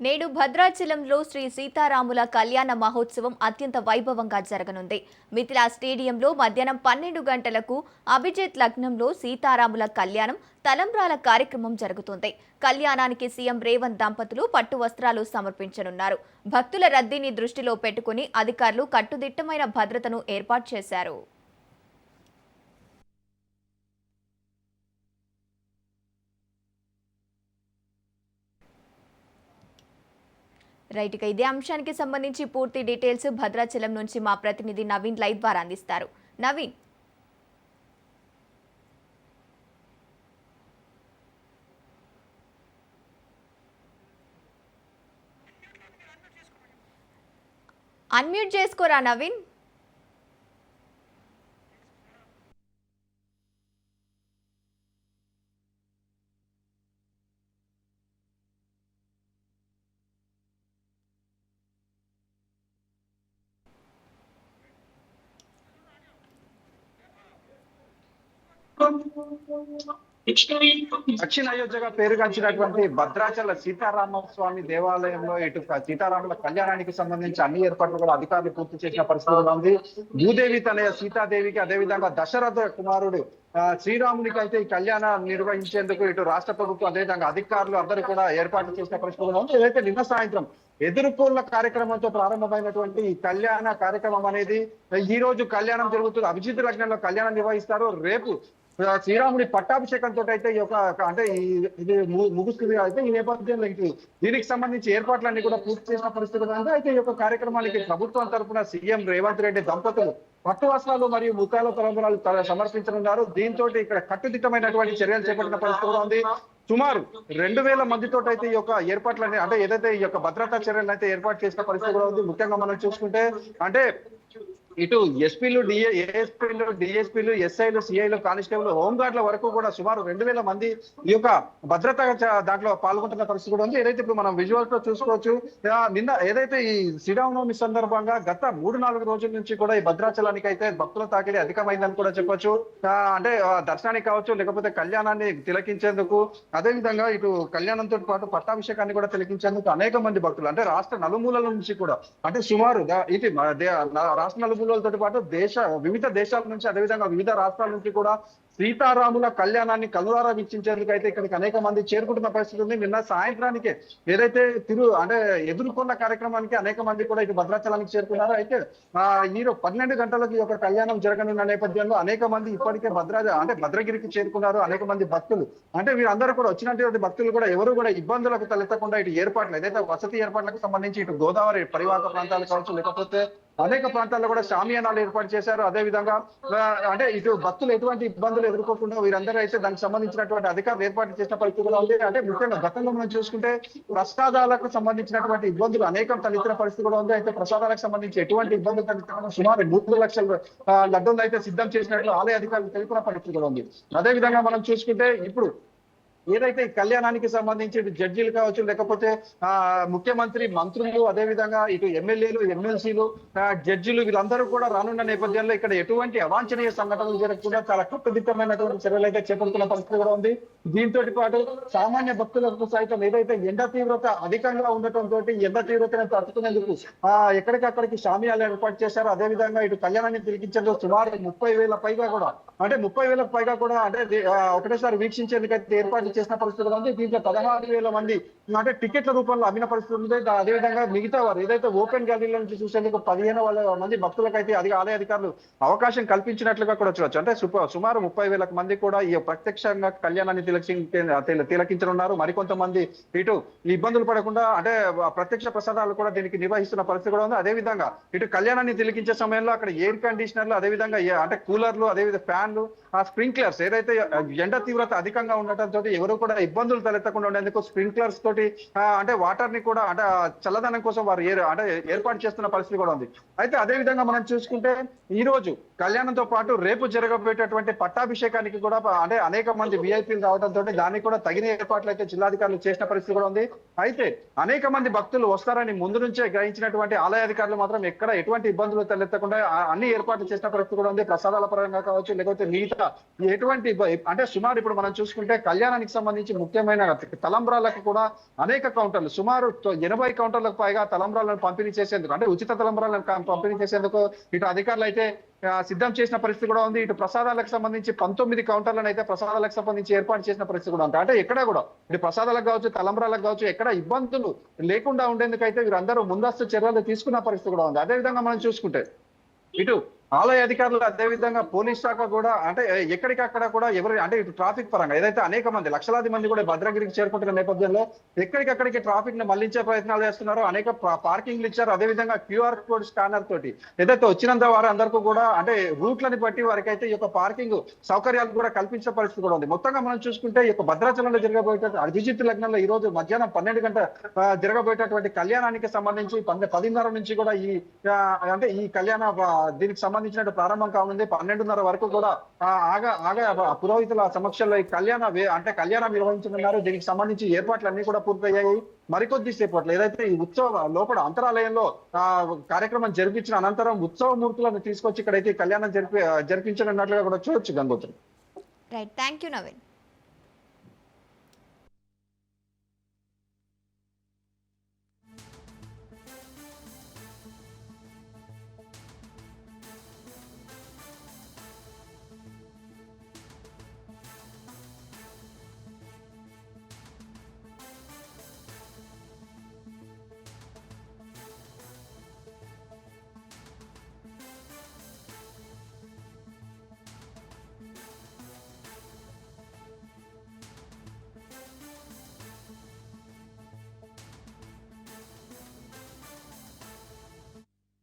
నేడు భద్రాచలంలో శ్రీ సీతారాముల కళ్యాణ మహోత్సవం అత్యంత వైభవంగా జరగనుంది. మిథిలా స్టేడియంలో మధ్యాహ్నం 12 గంటలకు అభిజిత్ లగ్నంలో సీతారాముల కళ్యాణం తలంబ్రాల కార్యక్రమం జరుగుతుంది. కళ్యాణానికి సీఎం రేవంత్ దంపతులు పట్టు వస్త్రాలు సమర్పించనున్నారు. భక్తుల రద్దీని దృష్టిలో పెట్టుకుని అధికారులు కట్టుదిట్టమైన భద్రతను ఏర్పాటు చేశారు. రైట్ గా ఇదే అంశానికి సంబంధించి పూర్తి డీటెయిల్స్ భద్రాచలం నుంచి మా ప్రతినిధి నవీన్ లైవ్ ద్వారా అందిస్తారు. నవీన్, అన్మ్యూట్ చేసుకోరా నవీన్. దక్షిణ అయోధ్యగా పేరుగాంచినటువంటి భద్రాచల సీతారామస్వామి దేవాలయంలో ఇటు సీతారాముల కళ్యాణానికి సంబంధించి అన్ని ఏర్పాట్లు కూడా అధికారులు పూర్తి చేసిన పరిస్థితి ఉంది. భూదేవి తనయ సీతాదేవికి, అదేవిధంగా దశరథ కుమారుడు శ్రీరామునికి అయితే ఈ కళ్యాణం నిర్వహించేందుకు ఇటు రాష్ట్ర ప్రభుత్వం అదేవిధంగా అధికారులు అందరూ కూడా ఏర్పాట్లు చేసిన పరిస్థితి ఉంది. ఏదైతే నిన్న సాయంత్రం ఎదుర్కోళ్ల కార్యక్రమంతో ప్రారంభమైనటువంటి ఈ కళ్యాణ కార్యక్రమం అనేది ఈ రోజు కళ్యాణం జరుగుతుంది. అభిజిత్ లగ్నంలో కళ్యాణం నిర్వహిస్తారు. రేపు శ్రీరాముడి పట్టాభిషేకంతో అయితే ఈ యొక్క అంటే ఇది ముగుస్తుంది. అయితే ఈ నేపథ్యంలో దీనికి సంబంధించి ఏర్పాట్లన్నీ కూడా పూర్తి చేసిన పరిస్థితి ఉంది. అయితే ఈ యొక్క కార్యక్రమానికి ప్రభుత్వం తరఫున సీఎం రేవంత్ రెడ్డి దంపతులు పట్టు వస్త్రాలు మరియు ముత్యాల తలంబ్రాలు సమర్పించనున్నారు. దీంతో ఇక్కడ కట్టుదిట్టమైనటువంటి చర్యలు చేపట్టిన పరిస్థితి ఉంది. సుమారు 2000 మందితో అయితే ఈ యొక్క ఏర్పాట్లన్నీ అంటే ఏదైతే ఈ యొక్క భద్రతా చర్యలను అయితే ఏర్పాటు చేసిన పరిస్థితి కూడా ఉంది. ముఖ్యంగా మనం చూసుకుంటే అంటే ఇటు ఎస్పీలు, ఏఎస్పీలు, డిఎస్పీలు, ఎస్ఐలు, సిఐలు, కానిస్టేబుల్, హోంగార్డుల వరకు కూడా సుమారు 2000 మంది ఈ యొక్క భద్రతా దాంట్లో పాల్గొంటున్న పరిస్థితి కూడా ఉంది. ఏదైతే ఇప్పుడు మనం విజువల్స్ లో చూసుకోవచ్చు. నిన్న ఏదైతే ఈ శ్రీరామనవమి సందర్భంగా గత 3-4 రోజుల నుంచి కూడా ఈ భద్రాచలానికి అయితే భక్తుల తాకిడి అధికమైందని కూడా చెప్పొచ్చు. అంటే దర్శనానికి కావచ్చు, లేకపోతే కళ్యాణాన్ని తిలకించేందుకు, అదేవిధంగా ఇటు కళ్యాణంతో పాటు పట్టాభిషేకాన్ని కూడా తిలకించేందుకు అనేక మంది భక్తులు అంటే రాష్ట్ర నలుమూలల నుంచి కూడా అంటే సుమారు ఇది రాష్ట్ర నలుమూలలతో పాటు వివిధ దేశాల నుంచి అదేవిధంగా వివిధ రాష్ట్రాల నుంచి కూడా సీతారాముల కళ్యాణాన్ని కనులారా వీక్షించేందుకు అయితే ఇక్కడికి అనేక మంది చేరుకుంటున్న పరిస్థితి ఉంది. నిన్న సాయంత్రానికే ఏదైతే ఎదుర్కొన్న కార్యక్రమానికి అనేక మంది కూడా ఇటు భద్రాచలానికి చేరుకున్నారు. అయితే ఈ 12 గంటలకు ఈ యొక్క కళ్యాణం జరగనున్న నేపథ్యంలో అనేక మంది ఇప్పటికే భద్రగిరికి చేరుకున్నారు. అనేక మంది భక్తులు అంటే వీరందరూ కూడా వచ్చినటువంటి భక్తులు కూడా ఎవరు కూడా ఇబ్బందులకు తలెత్తకుండా ఇటు ఏర్పాట్లు ఏదైతే వసతి ఏర్పాట్లకు సంబంధించి ఇటు గోదావరి పరివాహక ప్రాంతాలు కావచ్చు, లేకపోతే అనేక ప్రాంతాల్లో కూడా షామియానాలు ఏర్పాటు చేశారు. అదే విధంగా అంటే ఇటు భక్తులు ఎటువంటి ఇబ్బందులు ఎదుర్కోకుండా వీరందరూ అయితే దానికి సంబంధించినటువంటి అధికారులు ఏర్పాటు చేసిన పరిస్థితి కూడా ఉంది. అంటే ముఖ్యంగా గతంలో మనం చూసుకుంటే ప్రసాదాలకు సంబంధించినటువంటి ఇబ్బందులు అనేకం తలెత్తిన పరిస్థితి కూడా ఉంది. అయితే ప్రసాదాలకు సంబంధించి ఎటువంటి ఇబ్బందులు తలెత్తకుండా సుమారు 3 లక్షల లడ్డూలు అయితే సిద్ధం చేసినట్లు ఆలయ అధికారులు తెలిపిన పరిస్థితి కూడా ఉంది. అదే విధంగా మనం చూసుకుంటే ఇప్పుడు ఏదైతే ఈ కళ్యాణానికి సంబంధించి జడ్జీలు కావచ్చు, లేకపోతే ముఖ్యమంత్రి, మంత్రులు, అదేవిధంగా ఇటు ఎమ్మెల్యేలు, ఎమ్మెల్సీలు, జడ్జిలు వీళ్ళందరూ కూడా రానున్న నేపథ్యంలో ఇక్కడ ఎటువంటి అవాంఛనీయ సంఘటనలు జరగకుండా చాలా కట్టుదిట్టమైనటువంటి చర్యలు అయితే చేపడుతున్న పరిస్థితి కూడా ఉంది. దీంతో పాటు సామాన్య భక్తులకు సైతం ఏదైతే ఎండ తీవ్రత అధికంగా ఉండటంతో ఎండ తీవ్రతను తట్టుకునేందుకు ఎక్కడికక్కడికి షామియాలు ఏర్పాటు చేశారు. అదేవిధంగా ఇటు కళ్యాణాన్ని తిరిగించేందుకు సుమారు 30,000 పైగా కూడా అంటే 30,000 పైగా కూడా అంటే ఒకటేసారి వీక్షించేందుకైతే ఏర్పాటు చేసిన పరిస్థితులు ఉంది. దీంట్లో 16,000 మంది అంటే టికెట్ల రూపంలో అమ్మిన పరిస్థితి ఉంది. అదేవిధంగా మిగతా వారు ఏదైతే ఓపెన్ గ్యాలరీల నుంచి చూసేందుకు 15,000 మంది భక్తులకైతే ఆలయ అధికారులు అవకాశం కల్పించినట్లుగా కూడా చూడొచ్చు. అంటే సుమారు 30,000 మంది కూడా ఈ ప్రత్యక్షంగా కళ్యాణాన్ని తిలకించనున్నారు. మరికొంతమంది ఇటు ఇబ్బందులు పడకుండా అంటే ప్రత్యక్ష ప్రసాదాలు కూడా దీనికి నిర్వహిస్తున్న పరిస్థితి కూడా ఉంది. అదేవిధంగా ఇటు కళ్యాణాన్ని తిలకించే సమయంలో అక్కడ ఎయిర్ కండిషనర్లు, అదేవిధంగా అంటే కూలర్లు, అదేవిధంగా ఫ్యాన్లు, స్ప్రింక్లర్స్ ఏదైతే ఎండ తీవ్రత అధికంగా ఉండటంతో ఎవరు కూడా ఇబ్బందులు తలెత్తకుండా ఉండేందుకు స్ప్రింక్లర్స్ తోటి అంటే వాటర్ ని కూడా అంటే చల్లదనం కోసం వారు ఏర్పాటు చేస్తున్న పరిస్థితి కూడా ఉంది. అయితే అదే విధంగా మనం చూసుకుంటే ఈ రోజు కళ్యాణంతో పాటు రేపు జరగబోయేటటువంటి పట్టాభిషేకానికి కూడా అంటే అనేక మంది విఐపీలు రావడంతో దానికి కూడా తగిన ఏర్పాట్లు అయితే జిల్లాధికారులు చేసిన పరిస్థితి కూడా ఉంది. అయితే అనేక మంది భక్తులు వస్తారని ముందు నుంచే గ్రహించినటువంటి ఆలయ అధికారులు మాత్రం ఎక్కడ ఎటువంటి ఇబ్బందులు తలెత్తకుండా అన్ని ఏర్పాట్లు చేసిన పరిస్థితి కూడా ఉంది. ప్రసాదాల పరంగా కావచ్చు, లేకపోతే మిగతా ఎటువంటి అంటే సుమారు ఇప్పుడు మనం చూసుకుంటే కళ్యాణానికి కళ్యాణానికి సంబంధించి ముఖ్యమైన తలంబ్రాలకు కూడా అనేక కౌంటర్లు సుమారు 80 కౌంటర్లకు పైగా తలంబ్రాలను పంపిణీ చేసేందుకు అంటే ఉచిత తలంబ్రాలను పంపిణీ చేసేందుకు ఇటు అధికారులు అయితే సిద్ధం చేసిన పరిస్థితి కూడా ఉంది. ఇటు ప్రసాదాలకు సంబంధించి 19 కౌంటర్లను అయితే ప్రసాదాలకు సంబంధించి ఏర్పాటు చేసిన పరిస్థితి కూడా ఉంది. అంటే ఎక్కడ కూడా ఇటు ప్రసాదాలకు కావచ్చు తలంబ్రాలకు కావచ్చు ఎక్కడ ఇబ్బందులు లేకుండా ఉండేందుకు అయితే వీరందరూ ముందస్తు చర్యలు తీసుకున్న పరిస్థితి కూడా ఉంది. అదేవిధంగా మనం చూసుకుంటే ఇటు ఆలయ అధికారులు అదే విధంగా పోలీస్ శాఖ కూడా అంటే ఎక్కడికక్కడ కూడా ఎవరు అంటే ఇటు ట్రాఫిక్ పరంగా ఏదైతే అనేక మంది లక్షలాది మంది కూడా భద్రగిరికి చేరుకుంటున్న నేపథ్యంలో ఎక్కడికక్కడికి ట్రాఫిక్ ని మళ్లించే ప్రయత్నాలు చేస్తున్నారో అనేక పార్కింగ్లు ఇచ్చారు. అదే విధంగా QR కోడ్ స్కానర్ తోటి ఏదైతే వచ్చినంత వారు అందరికీ కూడా అంటే రూట్లని బట్టి వారికి అయితే ఈ యొక్క పార్కింగ్ సౌకర్యాలు కూడా కల్పించే పరిస్థితి కూడా ఉంది. మొత్తంగా మనం చూసుకుంటే ఈ యొక్క భద్రాచలంలో జరగబోయేట అభిజిత్ లగ్నంలో ఈ రోజు మధ్యాహ్నం 12 గంటల జరగబోయేటటువంటి కళ్యాణానికి సంబంధించి 10:30 నుంచి కూడా ఈ అంటే ఈ కళ్యాణ దీనికి సంబంధించినట్టు ప్రారంభం కానుంది. 12:30 వరకు కూడా పురోహితుల సమక్షంలో ఈ కళ్యాణం నిర్వహించనున్నారు. దీనికి సంబంధించి ఏర్పాట్లన్నీ కూడా పూర్తయ్యాయి. మరికొద్ది సేపట్లో ఏదైతే ఈ ఉత్సవ లోపల అంతరాలయంలో కార్యక్రమం జరిపించిన అనంతరం ఉత్సవ మూర్తులను తీసుకొచ్చి ఇక్కడైతే కళ్యాణం జరిపించనున్నట్లుగా కూడా చూడొచ్చు Gangotri. Right, thank you Naveen.